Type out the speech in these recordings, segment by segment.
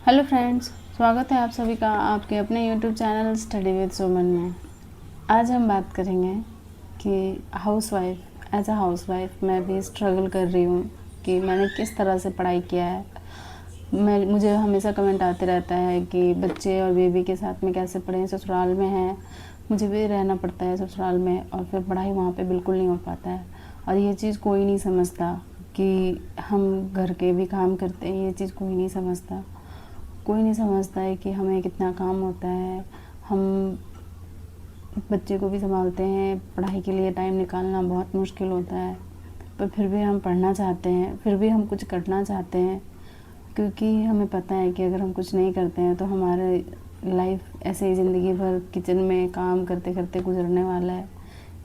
Hello friends, स्वागत है आप सभी का आपके अपने यूट्यूब चैनल स्टडी विद सुमन में। आज हम बात करेंगे कि एज अ हाउसवाइफ मैं भी स्ट्रगल कर रही हूँ कि मैंने किस तरह से पढ़ाई किया है। मुझे हमेशा कमेंट आते रहता है कि बच्चे और बेबी के साथ में कैसे पढ़ें, ससुराल में हैं, मुझे भी रहना पड़ता है ससुराल में और फिर पढ़ाई वहाँ पे बिल्कुल नहीं हो पाता है। और ये चीज़ कोई नहीं समझता कि हम घर के भी काम करते हैं, ये चीज़ कोई नहीं समझता है कि हमें कितना काम होता है। हम बच्चे को भी संभालते हैं, पढ़ाई के लिए टाइम निकालना बहुत मुश्किल होता है, पर फिर भी हम पढ़ना चाहते हैं, फिर भी हम कुछ करना चाहते हैं, क्योंकि हमें पता है कि अगर हम कुछ नहीं करते हैं तो हमारे लाइफ ऐसे ही ज़िंदगी भर किचन में काम करते करते गुजरने वाला है।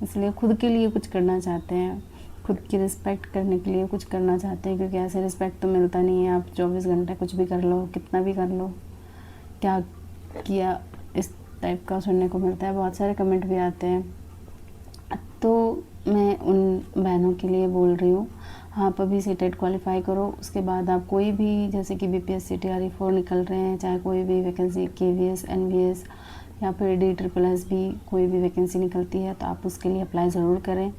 इसलिए खुद के लिए कुछ करना चाहते हैं, खुद की रिस्पेक्ट करने के लिए कुछ करना चाहते हैं, क्योंकि ऐसे रिस्पेक्ट तो मिलता नहीं है। आप 24 घंटे कुछ भी कर लो, कितना भी कर लो, क्या किया, इस टाइप का सुनने को मिलता है। बहुत सारे कमेंट भी आते हैं, तो मैं उन बहनों के लिए बोल रही हूँ, आप अभी सीटेट क्वालिफाई करो, उसके बाद आप कोई भी, जैसे कि BPSC TRE4 निकल रहे हैं, चाहे कोई भी वैकेंसी KVS NVS या फिर DSSS भी कोई भी वैकेंसी निकलती है तो आप उसके लिए अप्लाई ज़रूर करें।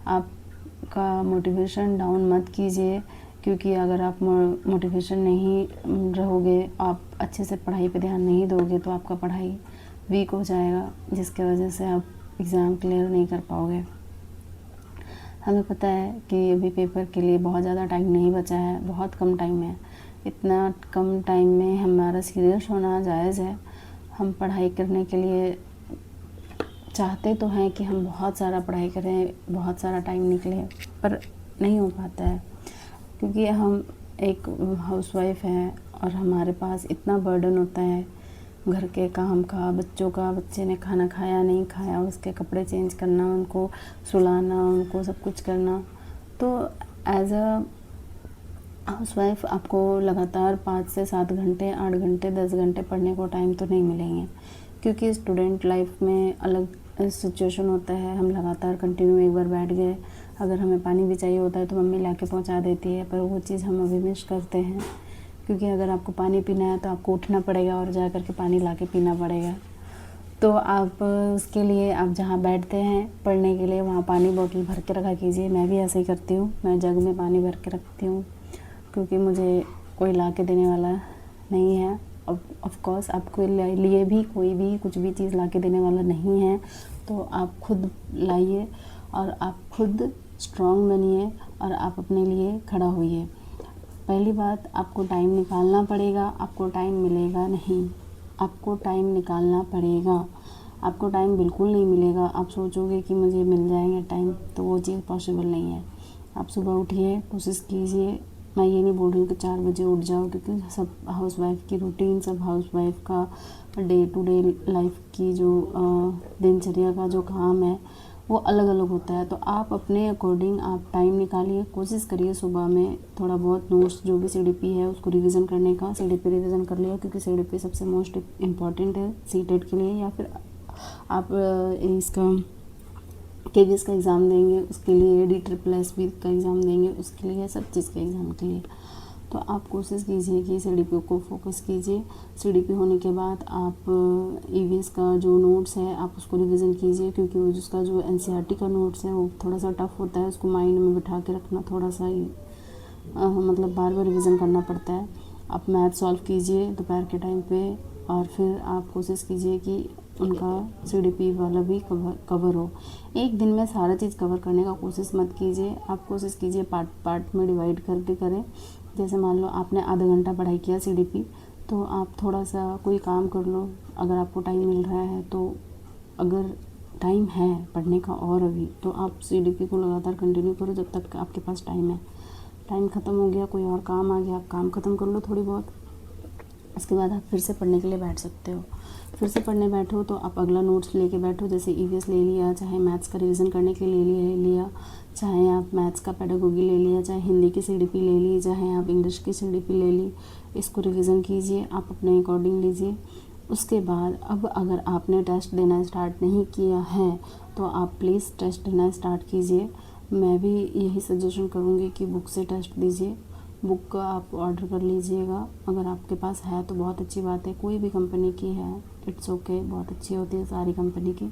आपका मोटिवेशन डाउन मत कीजिए, क्योंकि अगर आप मोटिवेशन नहीं रहोगे, आप अच्छे से पढ़ाई पे ध्यान नहीं दोगे तो आपका पढ़ाई वीक हो जाएगा, जिसके वजह से आप एग्ज़ाम क्लियर नहीं कर पाओगे। हमें पता है कि अभी पेपर के लिए बहुत ज़्यादा टाइम नहीं बचा है, बहुत कम टाइम है। इतना कम टाइम में हमारा सीरियस होना जायज़ है। हम पढ़ाई करने के लिए चाहते तो हैं कि हम बहुत सारा पढ़ाई करें, बहुत सारा टाइम निकले, पर नहीं हो पाता है, क्योंकि हम एक हाउसवाइफ हैं और हमारे पास इतना बर्डन होता है घर के काम का, बच्चों का, बच्चे ने खाना खाया नहीं खाया उसके कपड़े चेंज करना, उनको सुलाना, उनको सब कुछ करना। तो एज अ हाउसवाइफ आपको लगातार 5 से 7 घंटे, 8 घंटे, 10 घंटे पढ़ने को टाइम तो नहीं मिलेंगे, क्योंकि स्टूडेंट लाइफ में अलग सिचुएशन होता है। हम लगातार कंटिन्यू एक बार बैठ गए, अगर हमें पानी भी चाहिए होता है तो मम्मी ला के पहुँचा देती है, पर वो चीज़ हम अभी मिस करते हैं, क्योंकि अगर आपको पानी पीना है तो आपको उठना पड़ेगा और जा कर के पानी ला के पीना पड़ेगा। तो आप उसके लिए आप जहाँ बैठते हैं पढ़ने के लिए, वहाँ पानी बोतल भर के रखा कीजिए। मैं भी ऐसे ही करती हूँ, मैं जग में पानी भर के रखती हूँ, क्योंकि मुझे कोई ला के देने वाला नहीं है। ऑफ कोर्स आपके लिए भी कोई भी कुछ भी चीज़ ला के देने वाला नहीं है, तो आप खुद लाइए और आप खुद स्ट्रॉन्ग बनिए और आप अपने लिए खड़ा होइए। पहली बात, आपको टाइम निकालना पड़ेगा, आपको टाइम मिलेगा नहीं, आपको टाइम निकालना पड़ेगा। आपको टाइम बिल्कुल नहीं मिलेगा, आप सोचोगे कि मुझे मिल जाएंगे टाइम, तो वो चीज़ पॉसिबल नहीं है। आप सुबह उठिए, कोशिश कीजिए। मैं ये नहीं बोल रही हूँ कि 4 बजे उठ जाओ, क्योंकि सब हाउसवाइफ की रूटीन, सब हाउसवाइफ का डे टू डे लाइफ की जो दिनचर्या का जो काम है वो अलग अलग होता है। तो आप अपने अकॉर्डिंग आप टाइम निकालिए, कोशिश करिए सुबह में थोड़ा बहुत नोट्स जो भी CDP है उसको रिवीजन करने का। CDP रिवीजन कर लिया, क्योंकि CDP सबसे मोस्ट इम्पॉर्टेंट है सीटेट के लिए, या फिर आप इसका KVS का एग्ज़ाम देंगे उसके लिए, DSSS भी का एग्ज़ाम देंगे उसके लिए, सब चीज़ के एग्ज़ाम के लिए। तो आप कोशिश कीजिए कि CDP को फोकस कीजिए। CDP होने के बाद आप EVS का जो नोट्स है आप उसको रिवीजन कीजिए, क्योंकि वो जिसका जो NCERT का नोट्स है वो थोड़ा सा टफ होता है, उसको माइंड में बिठा के रखना थोड़ा सा ही मतलब बार बार रिवीजन करना पड़ता है। आप मैथ सॉल्व कीजिए दोपहर के टाइम पे, और फिर आप कोशिश कीजिए कि उनका CDP वाला भी कवर हो। एक दिन में सारा चीज़ कवर करने का कोशिश मत कीजिए, आप कोशिश कीजिए पार्ट पार्ट में डिवाइड करके करें। जैसे मान लो आपने आधा घंटा पढ़ाई किया CDP, तो आप थोड़ा सा कोई काम कर लो अगर आपको टाइम मिल रहा है तो। अगर टाइम है पढ़ने का और अभी, तो आप CDP को लगातार कंटिन्यू करो जब तक आपके पास टाइम है। टाइम ख़त्म हो गया, कोई और काम आ गया, आप काम ख़त्म कर लो थोड़ी बहुत, उसके बाद आप फिर से पढ़ने के लिए बैठ सकते हो। फिर से पढ़ने बैठो तो आप अगला नोट्स लेके बैठो, जैसे EVS ले लिया, चाहे मैथ्स का रिवीजन करने के लिए ले लिया, चाहे आप मैथ्स का पेडागोगी ले लिया, चाहे हिंदी की CDP ले ली, चाहे आप इंग्लिश की CDP ले ली, इसको रिवीजन कीजिए, आप अपने अकॉर्डिंग लीजिए। उसके बाद अब अगर आपने टेस्ट देना स्टार्ट नहीं किया है तो आप प्लीज़ टेस्ट देना स्टार्ट कीजिए। मैं भी यही सजेशन करूँगी कि बुक से टेस्ट दीजिए, बुक आप ऑर्डर कर लीजिएगा। अगर आपके पास है तो बहुत अच्छी बात है, कोई भी कंपनी की है इट्स ओके, बहुत अच्छी होती है सारी कंपनी की।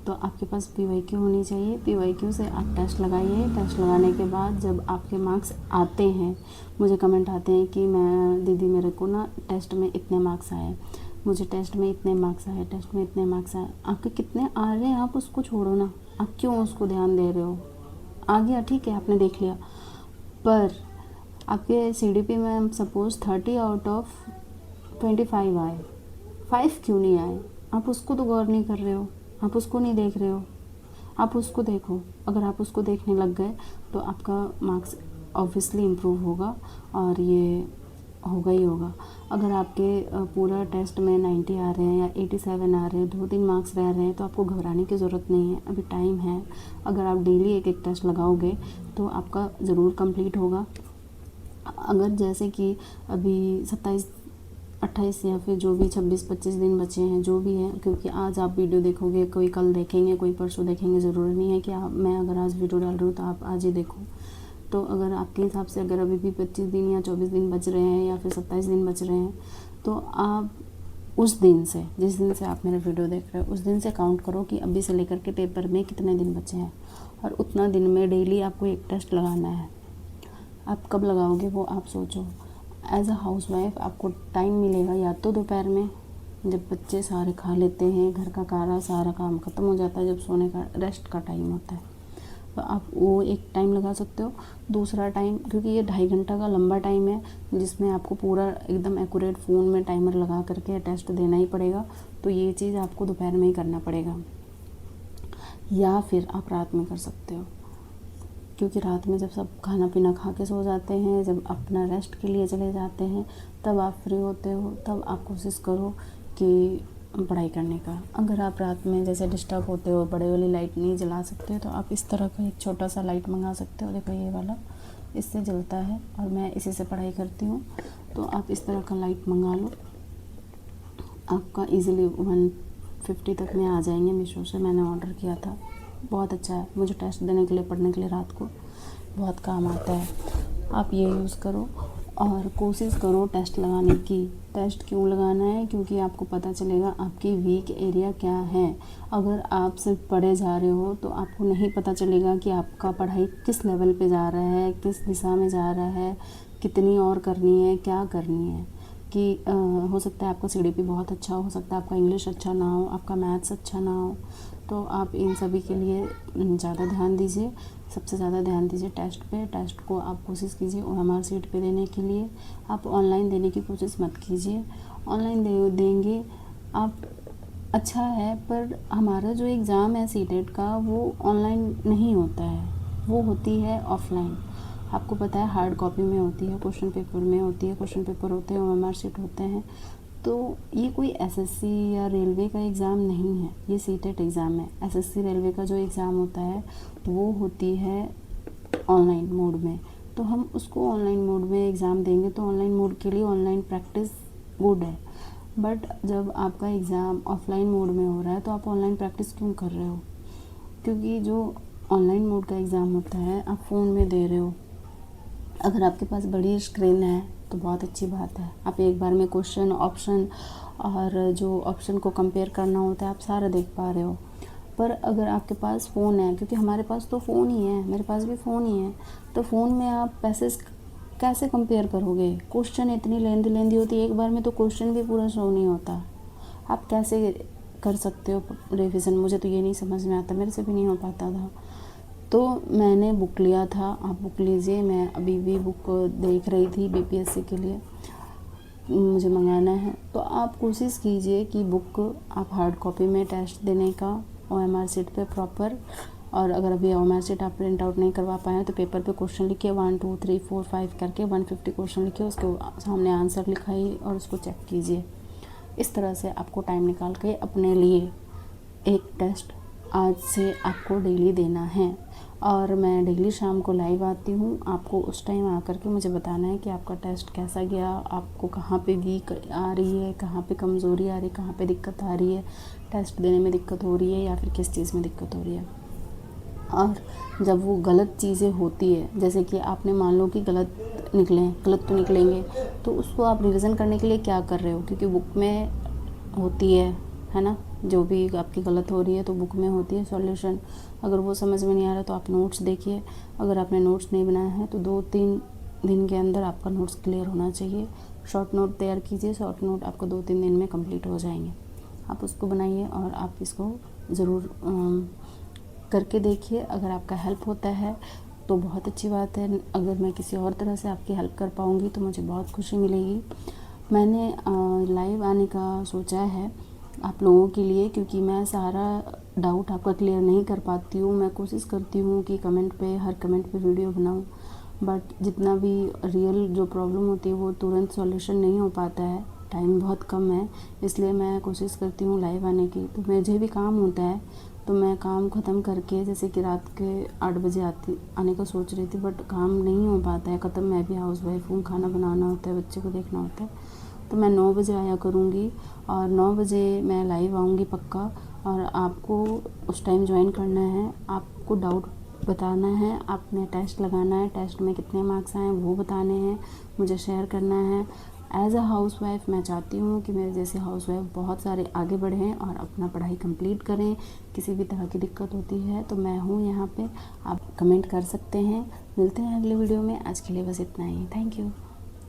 तो आपके पास PYQ होनी चाहिए। PYQ से आप टेस्ट लगाइए। टेस्ट लगाने के बाद जब आपके मार्क्स आते हैं, मुझे कमेंट आते हैं कि मैं दीदी मेरे को ना टेस्ट में इतने मार्क्स आए, मुझे टेस्ट में इतने मार्क्स आए, टेस्ट में इतने मार्क्स आए। आपके कितने आ रहे हैं आप उसको छोड़ो ना, आप क्यों उसको ध्यान दे रहे हो। आ गया ठीक है, आपने देख लिया, पर आपके CDP में सपोज़ 30 आउट ऑफ 25 आए, 5 क्यों नहीं आए, आप उसको तो गौर नहीं कर रहे हो, आप उसको नहीं देख रहे हो। आप उसको देखो, अगर आप उसको देखने लग गए तो आपका मार्क्स ऑब्वियसली इम्प्रूव होगा और ये होगा ही होगा। अगर आपके पूरा टेस्ट में 90 आ रहे हैं या 87 आ रहे हैं, 2-3 मार्क्स रह रहे हैं, तो आपको घबराने की ज़रूरत नहीं है, अभी टाइम है। अगर आप डेली एक एक टेस्ट लगाओगे तो आपका ज़रूर कंप्लीट होगा। अगर जैसे कि अभी 27-28 या फिर जो भी 26-25 दिन बचे हैं, जो भी है, क्योंकि आज आप वीडियो देखोगे, कोई कल देखेंगे, कोई परसों देखेंगे, ज़रूरी नहीं है कि मैं अगर आज वीडियो डाल रही हूँ तो आप आज ही देखो। तो अगर आपके हिसाब से अगर अभी भी 25 दिन या 24 दिन बच रहे हैं या फिर 27 दिन बच रहे हैं, तो आप उस दिन से, जिस दिन से आप मेरा वीडियो देख रहे हो, उस दिन से काउंट करो कि अभी से लेकर के पेपर में कितने दिन बचे हैं, और उतना दिन में डेली आपको एक टेस्ट लगाना है। आप कब लगाओगे वो आप सोचो। एज अ हाउसवाइफ आपको टाइम मिलेगा या तो दोपहर में, जब बच्चे सारे खा लेते हैं, घर का सारा काम ख़त्म हो जाता है, जब सोने का रेस्ट का टाइम होता है, तो आप वो एक टाइम लगा सकते हो। दूसरा टाइम, क्योंकि ये 2.5 घंटा का लंबा टाइम है जिसमें आपको पूरा एकदम एक्यूरेट फ़ोन में टाइमर लगा करके टेस्ट देना ही पड़ेगा, तो ये चीज़ आपको दोपहर में ही करना पड़ेगा। या फिर आप रात में कर सकते हो, क्योंकि रात में जब सब खाना पीना खा के सो जाते हैं, जब अपना रेस्ट के लिए चले जाते हैं, तब आप फ्री होते हो, तब आप कोशिश करो कि पढ़ाई करने का। अगर आप रात में जैसे डिस्टर्ब होते हो, बड़े वाली लाइट नहीं जला सकते, तो आप इस तरह का एक छोटा सा लाइट मंगा सकते हो। देखो ये वाला, इससे जलता है और मैं इसी से पढ़ाई करती हूँ, तो आप इस तरह का लाइट मंगा लो। आपका इजीली 150 तक में आ जाएंगे। मीशो से मैंने ऑर्डर किया था, बहुत अच्छा है, मुझे टेस्ट देने के लिए, पढ़ने के लिए रात को बहुत काम आता है। आप ये यूज़ करो और कोशिश करो टेस्ट लगाने की। टेस्ट क्यों लगाना है, क्योंकि आपको पता चलेगा आपकी वीक एरिया क्या है। अगर आप सिर्फ पढ़े जा रहे हो तो आपको नहीं पता चलेगा कि आपका पढ़ाई किस लेवल पे जा रहा है, किस दिशा में जा रहा है, कितनी और करनी है, क्या करनी है। कि हो सकता है आपका CDP बहुत अच्छा हो सकता है आपका इंग्लिश अच्छा ना हो, आपका मैथ्स अच्छा ना हो, तो आप इन सभी के लिए ज़्यादा ध्यान दीजिए। सबसे ज़्यादा ध्यान दीजिए टेस्ट पे। टेस्ट को आप कोशिश कीजिए OMR शीट पे देने के लिए। आप ऑनलाइन देने की कोशिश मत कीजिए, ऑनलाइन देंगे आप, अच्छा है, पर हमारा जो एग्ज़ाम है CTET का, वो ऑनलाइन नहीं होता है, वो होती है ऑफलाइन। आपको पता है हार्ड कॉपी में होती है, क्वेश्चन पेपर में होती है, क्वेश्चन पेपर होते हैं, OMR शीट होते हैं। तो ये कोई SSC या रेलवे का एग्ज़ाम नहीं है, ये CTET एग्ज़ाम है। SSC रेलवे का जो एग्ज़ाम होता है वो होती है ऑनलाइन मोड में, तो हम उसको ऑनलाइन मोड में एग्ज़ाम देंगे, तो ऑनलाइन मोड के लिए ऑनलाइन प्रैक्टिस गुड है। बट जब आपका एग्ज़ाम ऑफलाइन मोड में हो रहा है तो आप ऑनलाइन प्रैक्टिस क्यों कर रहे हो, क्योंकि जो ऑनलाइन मोड का एग्ज़ाम होता है आप फ़ोन में दे रहे हो। अगर आपके पास बड़ी स्क्रीन है तो बहुत अच्छी बात है, आप एक बार में क्वेश्चन, ऑप्शन और जो ऑप्शन को कंपेयर करना होता है आप सारा देख पा रहे हो। पर अगर आपके पास फ़ोन है, क्योंकि हमारे पास तो फ़ोन ही है, मेरे पास भी फ़ोन ही है, तो फ़ोन में आप पैसेज कैसे कंपेयर करोगे। क्वेश्चन इतनी लेंदी होती है, एक बार में तो क्वेश्चन भी पूरा शो नहीं होता, आप कैसे कर सकते हो रिविज़न। मुझे तो ये नहीं समझ में आता, मेरे से भी नहीं हो पाता था। तो मैंने बुक लिया था, आप बुक लीजिए। मैं अभी भी बुक देख रही थी BPSC के लिए, मुझे मंगाना है, तो आप कोशिश कीजिए कि बुक आप हार्ड कॉपी में टेस्ट देने का OMR शीट पे प्रॉपर। और अगर अभी OMR शीट आप प्रिंट आउट नहीं करवा पाए तो पेपर पे क्वेश्चन लिखिए, 1 2 3 4 5 करके 150 क्वेश्चन लिखिए, उसके सामने आंसर लिखाइए और उसको चेक कीजिए। इस तरह से आपको टाइम निकाल के अपने लिए एक टेस्ट आज से आपको डेली देना है। और मैं डेली शाम को लाइव आती हूँ, आपको उस टाइम आकर के मुझे बताना है कि आपका टेस्ट कैसा गया, आपको कहाँ पे वीक आ रही है, कहाँ पे कमज़ोरी आ रही है, कहाँ पे दिक्कत आ रही है, टेस्ट देने में दिक्कत हो रही है या फिर किस चीज़ में दिक्कत हो रही है। और जब वो गलत चीज़ें होती है, जैसे कि आपने मान लो कि गलत तो निकलेंगे, तो उसको आप रिवीजन करने के लिए क्या कर रहे हो, क्योंकि बुक में होती है ना, जो भी आपकी गलत हो रही है तो बुक में होती है सॉल्यूशन। अगर वो समझ में नहीं आ रहा तो आप नोट्स देखिए। अगर आपने नोट्स नहीं बनाया है तो 2-3 दिन के अंदर आपका नोट्स क्लियर होना चाहिए। शॉर्ट नोट तैयार कीजिए, शॉर्ट नोट आपको 2-3 दिन में कंप्लीट हो जाएंगे। आप उसको बनाइए और आप इसको ज़रूर करके देखिए। अगर आपका हेल्प होता है तो बहुत अच्छी बात है, अगर मैं किसी और तरह से आपकी हेल्प कर पाऊँगी तो मुझे बहुत खुशी मिलेगी। मैंने लाइव आने का सोचा है आप लोगों के लिए, क्योंकि मैं सारा डाउट आपका क्लियर नहीं कर पाती हूँ। मैं कोशिश करती हूँ कि हर कमेंट पे वीडियो बनाऊँ, बट जितना भी रियल जो प्रॉब्लम होती है वो तुरंत सॉल्यूशन नहीं हो पाता है, टाइम बहुत कम है, इसलिए मैं कोशिश करती हूँ लाइव आने की। तो मुझे भी काम होता है, तो मैं काम ख़त्म करके, जैसे कि रात के 8 बजे आने का सोच रही थी, बट काम नहीं हो पाता है ख़त्म। मैं भी हाउसवाइफ हूँ, खाना बनाना होता है, बच्चे को देखना होता है, तो मैं 9 बजे आया करूँगी और 9 बजे मैं लाइव आऊँगी पक्का। और आपको उस टाइम ज्वाइन करना है, आपको डाउट बताना है, आपने टेस्ट लगाना है, टेस्ट में कितने मार्क्स आए हैं वो बताने हैं, मुझे शेयर करना है। एज़ अ हाउसवाइफ मैं चाहती हूँ कि मेरे जैसे हाउसवाइफ बहुत सारे आगे बढ़ें और अपना पढ़ाई कंप्लीट करें। किसी भी तरह की दिक्कत होती है तो मैं हूँ यहाँ पे, आप कमेंट कर सकते हैं। मिलते हैं अगले वीडियो में, आज के लिए बस इतना ही। Thank you.